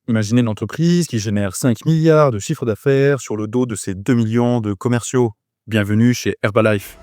Imaginez une entreprise qui génère 5 milliards de chiffre d'affaires sur le dos de ses 2 millions de commerciaux. Bienvenue chez Herbalife.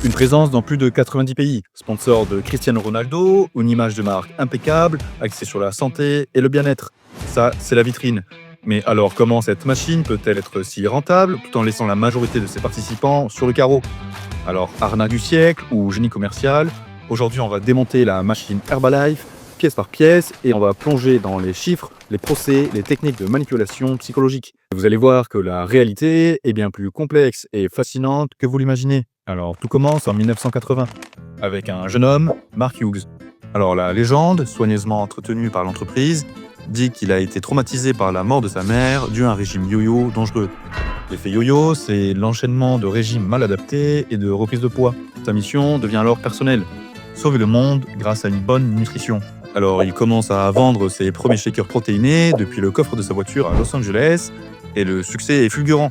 Une présence dans plus de 90 pays, sponsor de Cristiano Ronaldo, une image de marque impeccable, axée sur la santé et le bien-être. Ça, c'est la vitrine. Mais alors, comment cette machine peut-elle être si rentable tout en laissant la majorité de ses participants sur le carreau? Alors, arnaque du siècle ou génie commercial, aujourd'hui on va démonter la machine Herbalife pièce par pièce et on va plonger dans les chiffres, les procès, les techniques de manipulation psychologique. Vous allez voir que la réalité est bien plus complexe et fascinante que vous l'imaginez. Alors, tout commence en 1980 avec un jeune homme, Mark Hughes. Alors, la légende, soigneusement entretenue par l'entreprise, dit qu'il a été traumatisé par la mort de sa mère dû à un régime yo-yo dangereux. L'effet yo-yo, c'est l'enchaînement de régimes mal adaptés et de reprise de poids. Sa mission devient alors personnelle, sauver le monde grâce à une bonne nutrition. Alors il commence à vendre ses premiers shakers protéinés depuis le coffre de sa voiture à Los Angeles et le succès est fulgurant.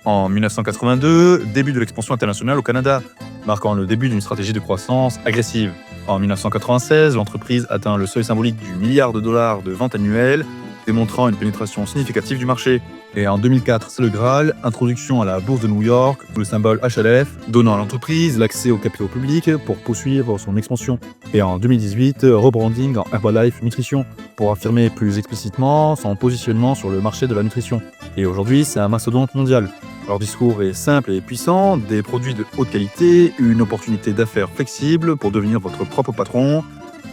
En 1982, début de l'expansion internationale au Canada, marquant le début d'une stratégie de croissance agressive. En 1996, l'entreprise atteint le seuil symbolique du milliard de dollars de ventes annuelles, démontrant une pénétration significative du marché. Et en 2004, c'est le Graal, introduction à la bourse de New York sous le symbole HLF, donnant à l'entreprise l'accès au capital public pour poursuivre son expansion. Et en 2018, rebranding en Herbalife Nutrition pour affirmer plus explicitement son positionnement sur le marché de la nutrition. Et aujourd'hui, c'est un mastodonte mondial. Leur discours est simple et puissant, des produits de haute qualité, une opportunité d'affaires flexible pour devenir votre propre patron,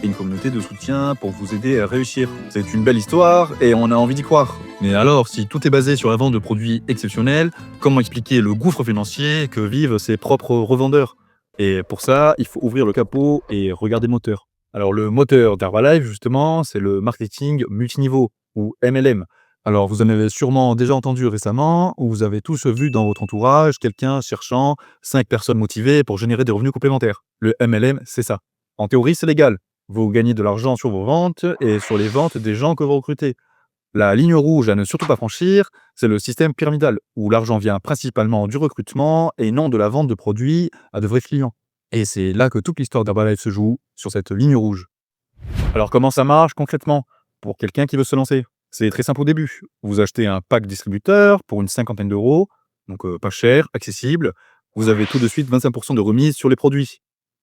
et une communauté de soutien pour vous aider à réussir. C'est une belle histoire et on a envie d'y croire. Mais alors, si tout est basé sur la vente de produits exceptionnels, comment expliquer le gouffre financier que vivent ses propres revendeurs? Et pour ça, il faut ouvrir le capot et regarder le moteur. Alors le moteur d'Herbalife, justement, c'est le marketing multiniveau, ou MLM. Alors vous en avez sûrement déjà entendu récemment, ou vous avez tous vu dans votre entourage quelqu'un cherchant 5 personnes motivées pour générer des revenus complémentaires. Le MLM, c'est ça. En théorie, c'est légal. Vous gagnez de l'argent sur vos ventes et sur les ventes des gens que vous recrutez. La ligne rouge à ne surtout pas franchir, c'est le système pyramidal, où l'argent vient principalement du recrutement et non de la vente de produits à de vrais clients. Et c'est là que toute l'histoire d'Herbalife se joue, sur cette ligne rouge. Alors comment ça marche concrètement pour quelqu'un qui veut se lancer? C'est très simple au début. Vous achetez un pack distributeur pour une cinquantaine d'euros, donc pas cher, accessible. Vous avez tout de suite 25% de remise sur les produits.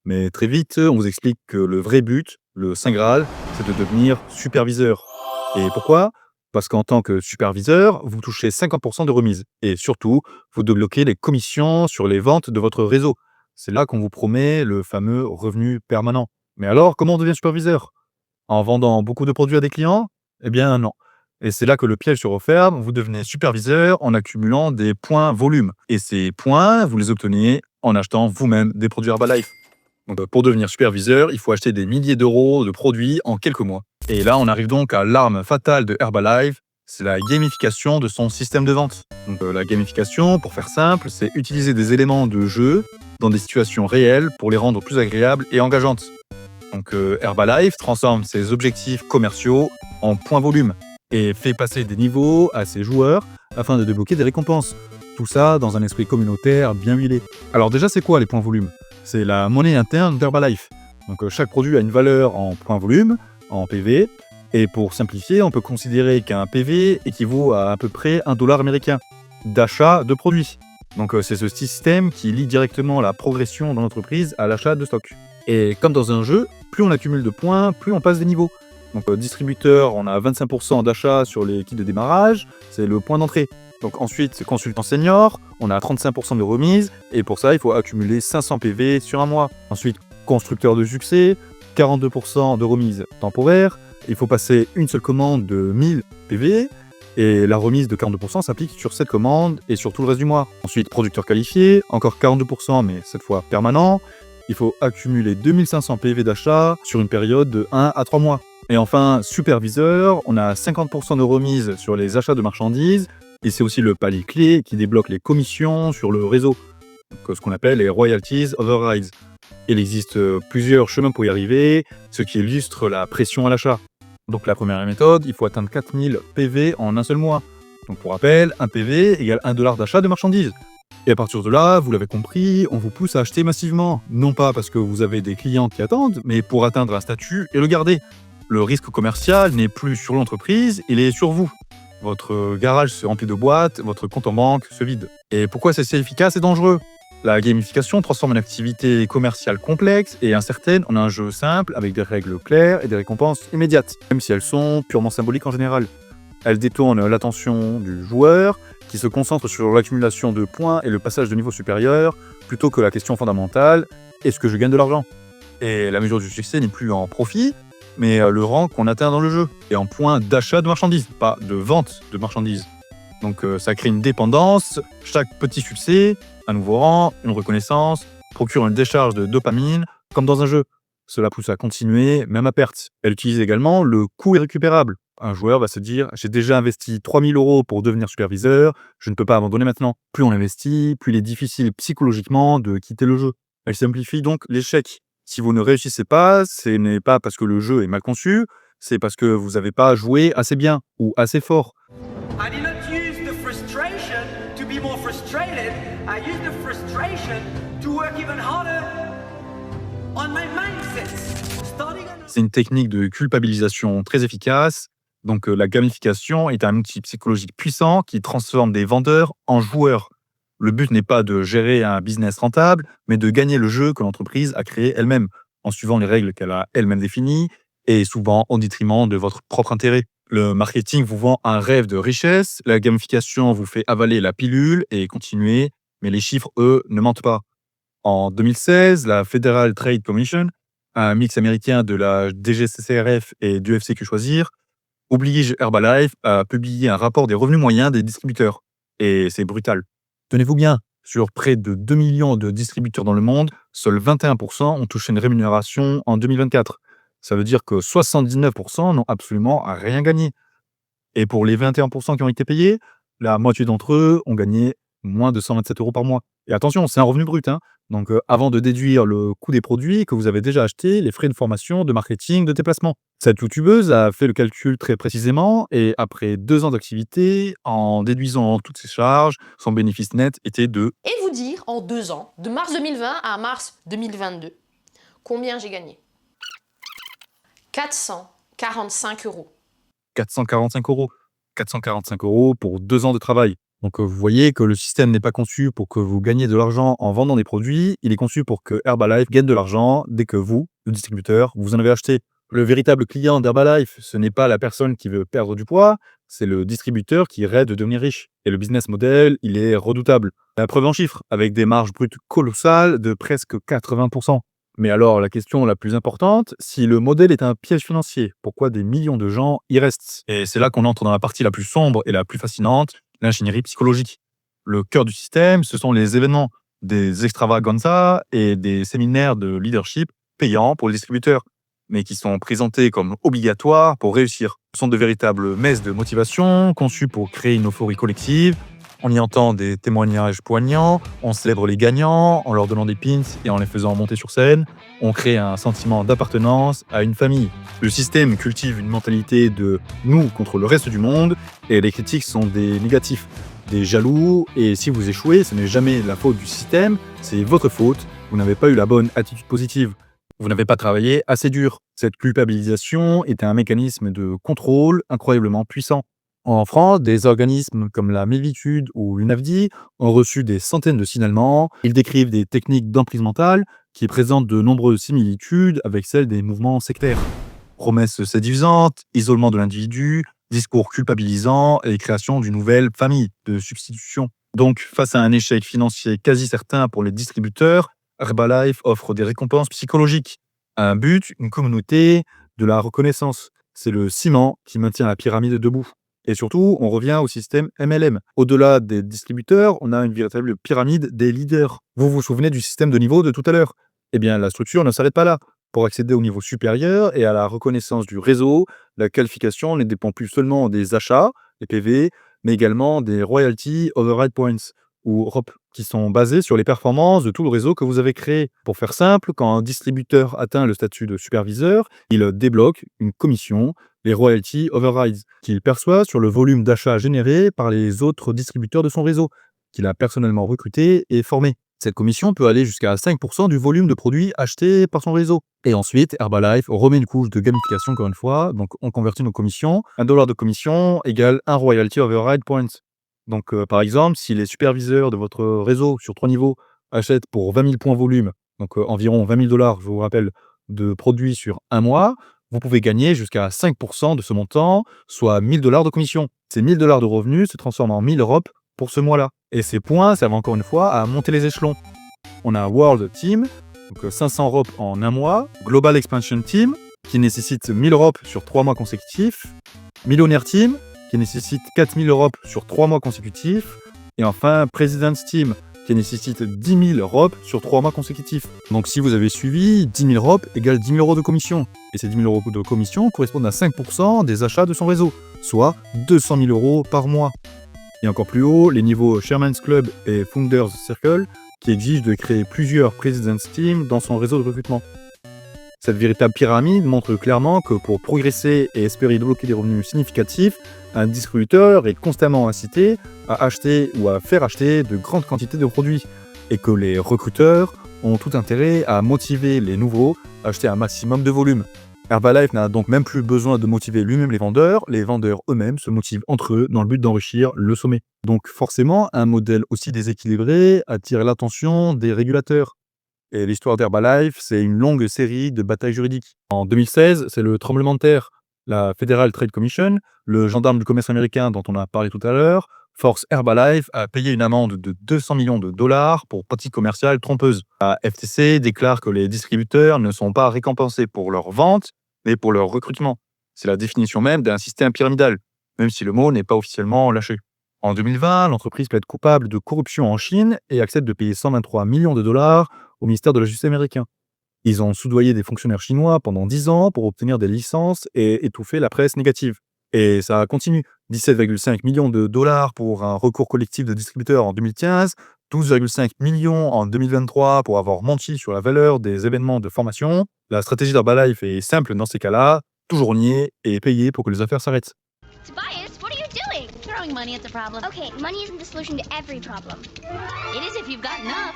Mais très vite, on vous explique que le vrai but, le Saint Graal, c'est de devenir superviseur. Et pourquoi? Parce qu'en tant que superviseur, vous touchez 50% de remise. Et surtout, vous débloquez les commissions sur les ventes de votre réseau. C'est là qu'on vous promet le fameux revenu permanent. Mais alors, comment on devient superviseur? En vendant beaucoup de produits à des clients? Eh bien non. Et c'est là que le piège se referme, vous devenez superviseur en accumulant des points volume. Et ces points, vous les obtenez en achetant vous-même des produits Herbalife. Donc, pour devenir superviseur, il faut acheter des milliers d'euros de produits en quelques mois. Et là, on arrive donc à l'arme fatale de Herbalife, c'est la gamification de son système de vente. Donc, la gamification, pour faire simple, c'est utiliser des éléments de jeu dans des situations réelles pour les rendre plus agréables et engageantes. Donc, Herbalife transforme ses objectifs commerciaux en points volume et fait passer des niveaux à ses joueurs afin de débloquer des récompenses. Tout ça dans un esprit communautaire bien huilé. Alors déjà, c'est quoi les points volume? C'est la monnaie interne d'Herbalife. Donc chaque produit a une valeur en point volume, en PV, et pour simplifier, on peut considérer qu'un PV équivaut à peu près $1 américain d'achat de produits. Donc c'est ce système qui lie directement la progression dans l'entreprise à l'achat de stock. Et comme dans un jeu, plus on accumule de points, plus on passe des niveaux. Donc distributeur, on a 25% d'achat sur les kits de démarrage, c'est le point d'entrée. Donc ensuite, consultant senior, on a 35% de remise, et pour ça, il faut accumuler 500 PV sur un mois. Ensuite, constructeur de succès, 42% de remise temporaire, il faut passer une seule commande de 1000 PV, et la remise de 42% s'applique sur cette commande et sur tout le reste du mois. Ensuite, producteur qualifié, encore 42%, mais cette fois permanent, il faut accumuler 2500 PV d'achat sur une période de 1 à 3 mois. Et enfin, superviseur, on a 50% de remise sur les achats de marchandises, et c'est aussi le palier clé qui débloque les commissions sur le réseau, donc ce qu'on appelle les royalties overrides. Il existe plusieurs chemins pour y arriver, ce qui illustre la pression à l'achat. Donc la première méthode, il faut atteindre 4000 PV en un seul mois. Donc pour rappel, un PV égale 1 dollar d'achat de marchandises. Et à partir de là, vous l'avez compris, on vous pousse à acheter massivement. Non pas parce que vous avez des clients qui attendent, mais pour atteindre un statut et le garder. Le risque commercial n'est plus sur l'entreprise, il est sur vous. Votre garage se remplit de boîtes, votre compte en banque se vide. Et pourquoi c'est si efficace et dangereux? La gamification transforme une activité commerciale complexe et incertaine en un jeu simple avec des règles claires et des récompenses immédiates, même si elles sont purement symboliques en général. Elle détourne l'attention du joueur, qui se concentre sur l'accumulation de points et le passage de niveau supérieur, plutôt que la question fondamentale, est-ce que je gagne de l'argent? Et la mesure du succès n'est plus en profit, mais le rang qu'on atteint dans le jeu, et en points d'achat de marchandises, pas de vente de marchandises. Donc ça crée une dépendance, chaque petit succès, un nouveau rang, une reconnaissance, procure une décharge de dopamine, comme dans un jeu. Cela pousse à continuer, même à perte. Elle utilise également le coût irrécupérable. Un joueur va se dire, j'ai déjà investi 3000 € pour devenir superviseur, je ne peux pas abandonner maintenant. Plus on investit, plus il est difficile psychologiquement de quitter le jeu. Elle simplifie donc l'échec. Si vous ne réussissez pas, ce n'est pas parce que le jeu est mal conçu, c'est parce que vous n'avez pas joué assez bien ou assez fort. I did not use the frustration to be more frustrated. I used the frustration to work even harder on my mindset. C'est une technique de culpabilisation très efficace. Donc la gamification est un outil psychologique puissant qui transforme des vendeurs en joueurs. Le but n'est pas de gérer un business rentable, mais de gagner le jeu que l'entreprise a créé elle-même, en suivant les règles qu'elle a elle-même définies, et souvent au détriment de votre propre intérêt. Le marketing vous vend un rêve de richesse, la gamification vous fait avaler la pilule et continuer, mais les chiffres, eux, ne mentent pas. En 2016, la Federal Trade Commission, un mix américain de la DGCCRF et du FCQ Choisir, oblige Herbalife à publier un rapport des revenus moyens des distributeurs. Et c'est brutal. Tenez-vous bien, sur près de 2 millions de distributeurs dans le monde, seuls 21% ont touché une rémunération en 2024. Ça veut dire que 79% n'ont absolument rien gagné. Et pour les 21% qui ont été payés, la moitié d'entre eux ont gagné moins de 127 € par mois. Et attention, c'est un revenu brut, hein. Donc, avant de déduire le coût des produits que vous avez déjà achetés, les frais de formation, de marketing, de déplacement. Cette youtubeuse a fait le calcul très précisément et après 2 ans d'activité, en déduisant toutes ses charges, son bénéfice net était de Et vous dire, en 2 ans, de mars 2020 à mars 2022, combien j'ai gagné? 445 €. 445 €. 445 € pour 2 ans de travail. Donc, vous voyez que le système n'est pas conçu pour que vous gagnez de l'argent en vendant des produits, il est conçu pour que Herbalife gagne de l'argent dès que vous, le distributeur, vous en avez acheté. Le véritable client d'Herbalife, ce n'est pas la personne qui veut perdre du poids, c'est le distributeur qui rêve de devenir riche. Et le business model, il est redoutable. La preuve en chiffres, avec des marges brutes colossales de presque 80%. Mais alors, la question la plus importante, si le modèle est un piège financier, pourquoi des millions de gens y restent? Et c'est là qu'on entre dans la partie la plus sombre et la plus fascinante, l'ingénierie psychologique. Le cœur du système, ce sont les événements, des extravaganzas et des séminaires de leadership payants pour les distributeurs, mais qui sont présentés comme obligatoires pour réussir. Ce sont de véritables messes de motivation conçues pour créer une euphorie collective. On y entend des témoignages poignants, on célèbre les gagnants en leur donnant des pins et en les faisant monter sur scène. On crée un sentiment d'appartenance à une famille. Le système cultive une mentalité de nous contre le reste du monde et les critiques sont des négatifs, des jaloux, et si vous échouez, ce n'est jamais la faute du système, c'est votre faute, vous n'avez pas eu la bonne attitude positive. Vous n'avez pas travaillé assez dur. Cette culpabilisation est un mécanisme de contrôle incroyablement puissant. En France, des organismes comme la Mivitude ou l'UNAFDI ont reçu des centaines de signalements. Ils décrivent des techniques d'emprise mentale qui présentent de nombreuses similitudes avec celles des mouvements sectaires. Promesses séduisantes, isolement de l'individu, discours culpabilisants et création d'une nouvelle famille de substitution. Donc, face à un échec financier quasi certain pour les distributeurs, Herbalife offre des récompenses psychologiques. Un but, une communauté, de la reconnaissance. C'est le ciment qui maintient la pyramide debout. Et surtout, on revient au système MLM. Au-delà des distributeurs, on a une véritable pyramide des leaders. Vous vous souvenez du système de niveau de tout à l'heure? Eh bien, la structure ne s'arrête pas là. Pour accéder au niveau supérieur et à la reconnaissance du réseau, la qualification ne dépend plus seulement des achats, les PV, mais également des Royalty Override Points, ou ROP, qui sont basés sur les performances de tout le réseau que vous avez créé. Pour faire simple, quand un distributeur atteint le statut de superviseur, il débloque une commission, les Royalty Overrides, qu'il perçoit sur le volume d'achats généré par les autres distributeurs de son réseau, qu'il a personnellement recruté et formé. Cette commission peut aller jusqu'à 5% du volume de produits achetés par son réseau. Et ensuite, Herbalife remet une couche de gamification encore une fois. Donc, on convertit nos commissions. $1 de commission égale un Royalty Override Points. Donc, par exemple, si les superviseurs de votre réseau sur 3 niveaux achètent pour 20 000 points volume, donc environ 20 000 $, je vous rappelle, de produits sur un mois, vous pouvez gagner jusqu'à 5% de ce montant, soit 1 000 $ de commission. Ces 1 000 $ de revenus se transforment en 1 000 Europe pour ce mois-là. Et ces points servent encore une fois à monter les échelons. On a World Team, donc 500 Europe en un mois, Global Expansion Team, qui nécessite 1 000 Europe sur 3 mois consécutifs, Millionaire Team, qui nécessite 4 000 Europe sur 3 mois consécutifs, et enfin President's Team, qui nécessite 10 000 Europe sur 3 mois consécutifs. Donc si vous avez suivi, 10 000 Europe égale 10 000 € de commission. Et ces 10 000 € de commission correspondent à 5% des achats de son réseau, soit 200 000 € par mois. Et encore plus haut, les niveaux Chairman's Club et Founders Circle, qui exigent de créer plusieurs President's Team dans son réseau de recrutement. Cette véritable pyramide montre clairement que pour progresser et espérer débloquer des revenus significatifs, un distributeur est constamment incité à acheter ou à faire acheter de grandes quantités de produits, et que les recruteurs ont tout intérêt à motiver les nouveaux à acheter un maximum de volume. Herbalife n'a donc même plus besoin de motiver lui-même les vendeurs eux-mêmes se motivent entre eux dans le but d'enrichir le sommet. Donc forcément, un modèle aussi déséquilibré attire l'attention des régulateurs. Et l'histoire d'Herbalife, c'est une longue série de batailles juridiques. En 2016, c'est le tremblement de terre. La Federal Trade Commission, le gendarme du commerce américain dont on a parlé tout à l'heure, force Herbalife à payer une amende de 200 millions de dollars pour pratique commerciale trompeuse. La FTC déclare que les distributeurs ne sont pas récompensés pour leur vente, mais pour leur recrutement. C'est la définition même d'un système pyramidal, même si le mot n'est pas officiellement lâché. En 2020, l'entreprise plaide coupable de corruption en Chine et accepte de payer 123 millions de dollars au ministère de la Justice américain. Ils ont soudoyé des fonctionnaires chinois pendant 10 ans pour obtenir des licences et étouffer la presse négative. Et ça continue. 17,5 millions de dollars pour un recours collectif de distributeurs en 2015, 12,5 millions en 2023 pour avoir menti sur la valeur des événements de formation. La stratégie d'Herbalife est simple dans ces cas-là, toujours nier et payer pour que les affaires s'arrêtent. Tobias, what are you doing? Throwing money at the problem. Okay, money isn't the solution to every problem. It is if you've got enough.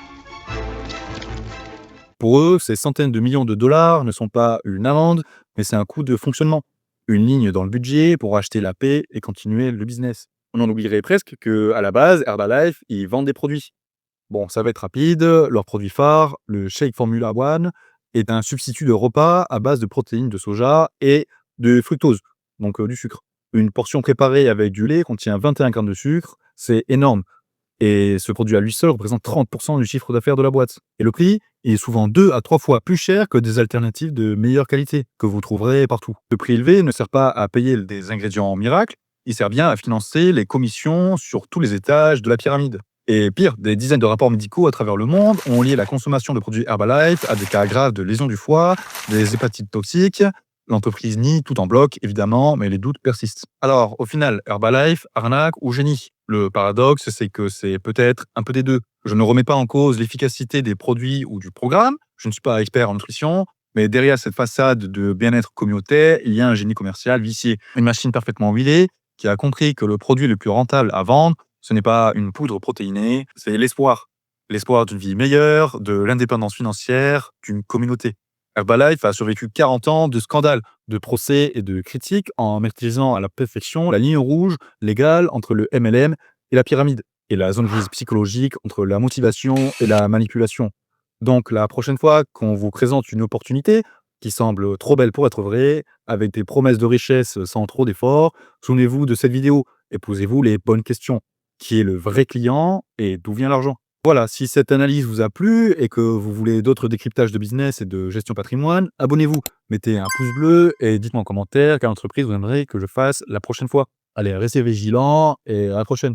Pour eux, ces centaines de millions de dollars ne sont pas une amende, mais c'est un coût de fonctionnement. Une ligne dans le budget pour acheter la paix et continuer le business. On en oublierait presque qu'à la base, Herbalife, ils vendent des produits. Bon, ça va être rapide. Leur produit phare, le Shake Formula One, est un substitut de repas à base de protéines de soja et de fructose, donc du sucre. Une portion préparée avec du lait contient 21 grammes de sucre, c'est énorme. Et ce produit à lui seul représente 30% du chiffre d'affaires de la boîte. Et le prix est souvent 2 à 3 fois plus cher que des alternatives de meilleure qualité, que vous trouverez partout. Le prix élevé ne sert pas à payer des ingrédients miracles, il sert bien à financer les commissions sur tous les étages de la pyramide. Et pire, des dizaines de rapports médicaux à travers le monde ont lié la consommation de produits Herbalife à des cas graves de lésions du foie, des hépatites toxiques. L'entreprise nie tout en bloc, évidemment, mais les doutes persistent. Alors, au final, Herbalife, arnaque ou génie? Le paradoxe, c'est que c'est peut-être un peu des deux. Je ne remets pas en cause l'efficacité des produits ou du programme, je ne suis pas expert en nutrition, mais derrière cette façade de bien-être communautaire, il y a un génie commercial vicié. Une machine parfaitement huilée qui a compris que le produit le plus rentable à vendre, ce n'est pas une poudre protéinée, c'est l'espoir. L'espoir d'une vie meilleure, de l'indépendance financière, d'une communauté. Herbalife a survécu 40 ans de scandales, de procès et de critiques en maîtrisant à la perfection la ligne rouge légale entre le MLM et la pyramide, et la zone grise psychologique entre la motivation et la manipulation. Donc la prochaine fois qu'on vous présente une opportunité qui semble trop belle pour être vraie, avec des promesses de richesse sans trop d'efforts, souvenez-vous de cette vidéo et posez-vous les bonnes questions. Qui est le vrai client et d'où vient l'argent? Voilà, si cette analyse vous a plu et que vous voulez d'autres décryptages de business et de gestion patrimoine, abonnez-vous, mettez un pouce bleu et dites-moi en commentaire quelle entreprise vous aimeriez que je fasse la prochaine fois. Allez, restez vigilants et à la prochaine.